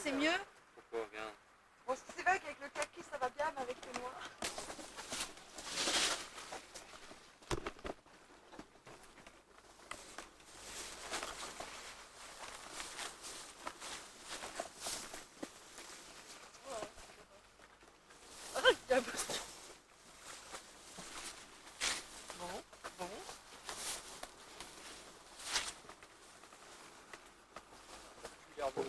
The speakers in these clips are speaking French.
c'est mieux. Pourquoi? Regarde. Bon, c'est vrai qu'avec le kaki ça va bien, mais avec le noir. Bon, bon. Regarde.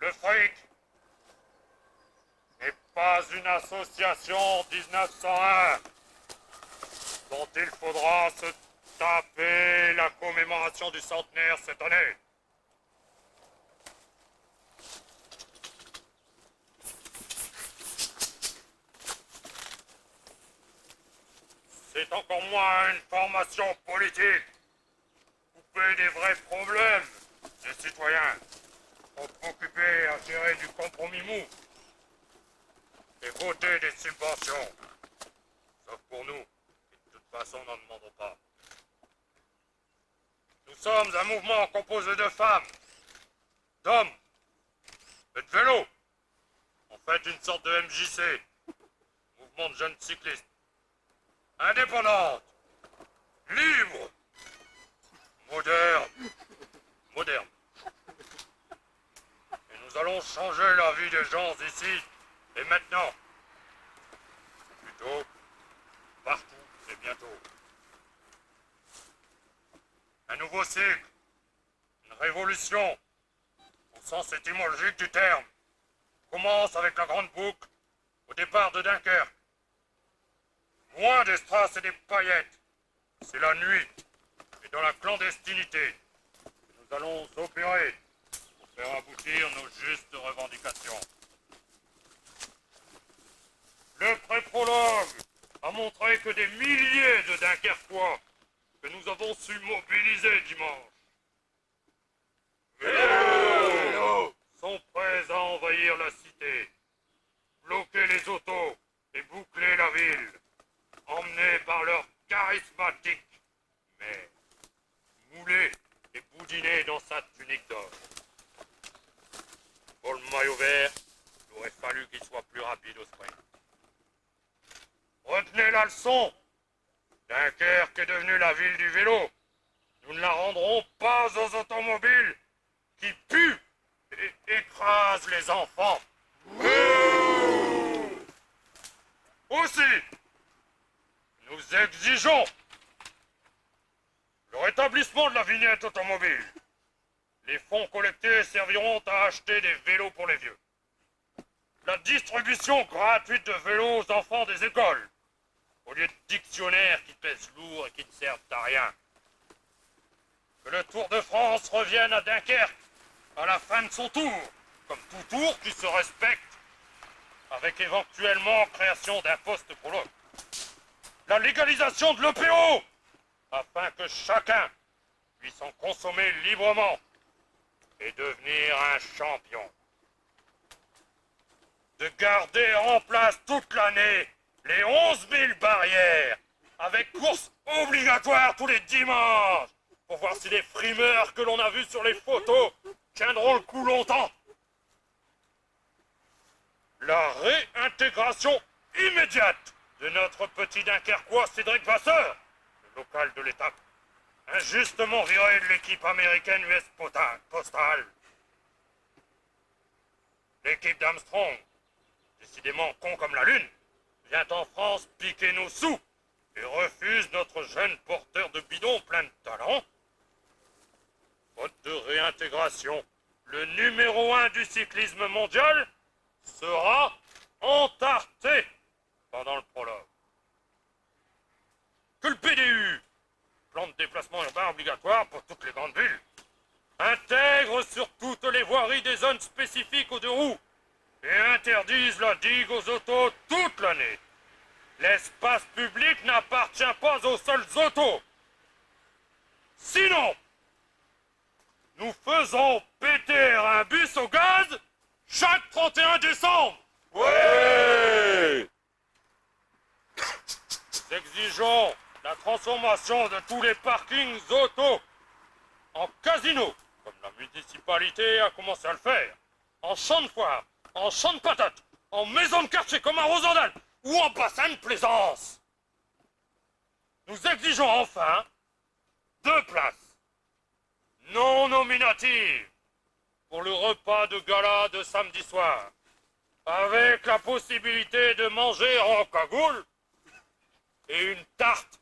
Le fric n'est pas une association 1901 dont il faudra se taper la commémoration du centenaire cette année. C'est encore moins une formation politique. Couper des vrais problèmes des citoyens. Occupés à gérer du compromis mou et voter des subventions. Sauf pour nous, qui de toute façon n'en demandons pas. Nous sommes un mouvement composé de femmes, d'hommes et de vélos. En fait, une sorte de MJC, mouvement de jeunes cyclistes. Indépendante, libre, moderne. Nous allons changer la vie des gens ici et maintenant. Plutôt, partout et bientôt. Un nouveau cycle, une révolution, au sens étymologique du terme, commence avec la grande boucle au départ de Dunkerque. Loin des strass et des paillettes, c'est la nuit et dans la clandestinité que nous allons opérer. Faire aboutir nos justes revendications. Le pré-prologue a montré que des milliers de Dunkerquois que nous avons su mobiliser dimanche sont prêts à envahir la cité, bloquer les autos et boucler la ville, emmenés par leur charismatique mais moulé et boudiné dans sa tunique d'or. Pour le maillot vert, il aurait fallu qu'il soit plus rapide au sprint. Retenez la leçon. Dunkerque est devenue la ville du vélo. Nous ne la rendrons pas aux automobiles qui puent et écrasent les enfants. Aussi, nous exigeons le rétablissement de la vignette automobile. Les fonds collectés serviront à acheter des vélos pour les vieux. La distribution gratuite de vélos aux enfants des écoles, au lieu de dictionnaires qui pèsent lourd et qui ne servent à rien. Que que le Tour de France revienne à Dunkerque à la fin de son tour, comme tout tour qui se respecte, avec éventuellement création d'un poste pour l'autre. La légalisation de l'EPO, afin que chacun puisse en consommer librement et devenir un champion. De garder en place toute l'année les 11 000 barrières, avec course obligatoire tous les dimanches, pour voir si les frimeurs que l'on a vus sur les photos tiendront le coup longtemps. La réintégration immédiate de notre petit Dunkerquois Cédric Vasseur, le local de l'étape, injustement viré de l'équipe américaine US Postal. L'équipe d'Armstrong, décidément con comme la lune, vient en France piquer nos sous et refuse notre jeune porteur de bidon plein de talent. Faute de réintégration, le numéro 1 du cyclisme mondial sera entarté pendant le prologue. Que le PDU, plan de déplacement urbain obligatoire pour toutes les grandes villes, intègre sur toutes les voiries des zones spécifiques aux deux roues et interdise la digue aux autos toute l'année. L'espace public n'appartient pas aux seuls autos. Sinon, nous faisons péter un bus au gaz chaque 31 décembre. Ouais. Nous exigeons la transformation de tous les parkings autos en casinos, comme la municipalité a commencé à le faire, en champ de foire, en champ de patates, en maison de quartier comme à Rosendal, ou en bassin de plaisance. Nous exigeons enfin 2 places non nominatives pour le repas de gala de samedi soir, avec la possibilité de manger en cagoule et une tarte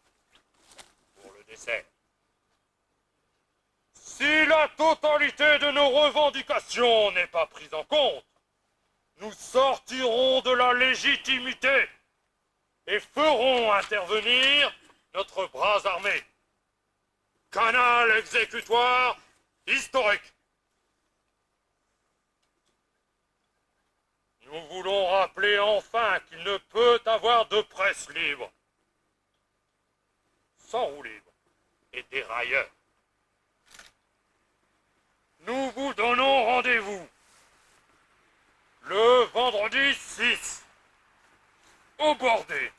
pour le dessert. Si la totalité de nos revendications n'est pas prise en compte, nous sortirons de la légitimité et ferons intervenir notre bras armé. Canal exécutoire historique. Nous voulons rappeler enfin qu'il ne peut avoir de presse libre sans roue libre et dérailleur. Nous vous donnons rendez-vous le vendredi 6 au bordé.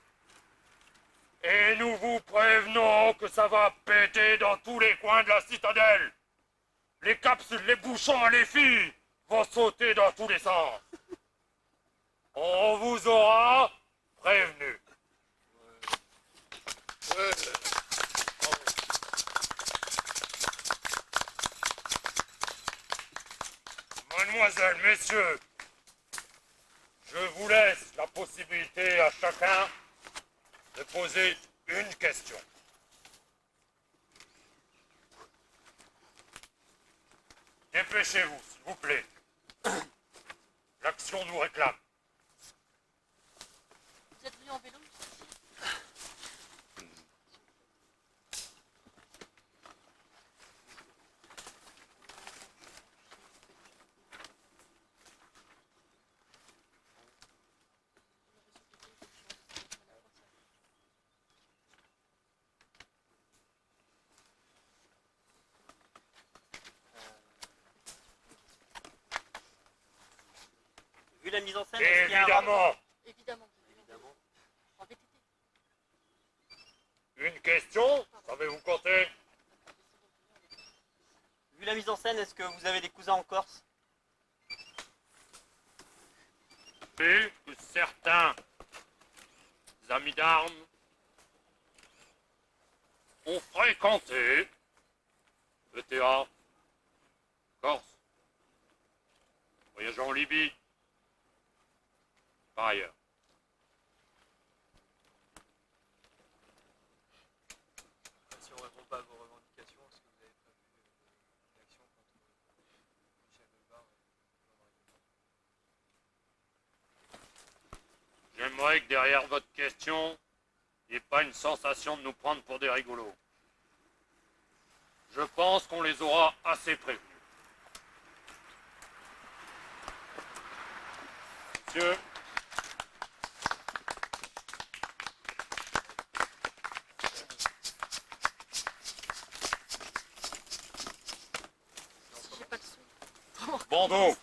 Et nous vous prévenons que ça va péter dans tous les coins de la citadelle. Les capsules, les bouchons et les filles vont sauter dans tous les sens. On vous aura prévenu. Mademoiselles, messieurs, je vous laisse la possibilité à chacun de poser une question. Dépêchez-vous, s'il vous plaît. L'action nous réclame. Vous êtes venu en vélo? Vu la mise en scène, est-ce qu'il y a un Évidemment. rapport Évidemment. Évidemment. En VTT. Une question, savez-vous compter? Vu la mise en scène, est-ce que vous avez des cousins en Corse? Vu que certains amis d'armes ont fréquenté le théâtre, Corse, voyageant en Libye, par ailleurs. Si on ne répond pas à vos revendications, est-ce que vous avez prévu une action contre Michel Delbar J'aimerais que derrière votre question, il n'y ait pas une sensation de nous prendre pour des rigolos. Je pense qu'on les aura assez prévenus. Monsieur, J'ai pas de son. bandeau.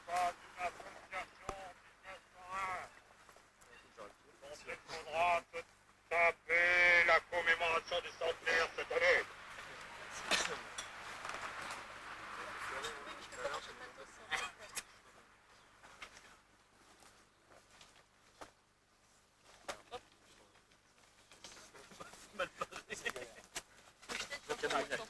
Pas d'une association 1901. Donc il faudra se taper la commémoration du centenaire cette année. Le caméra.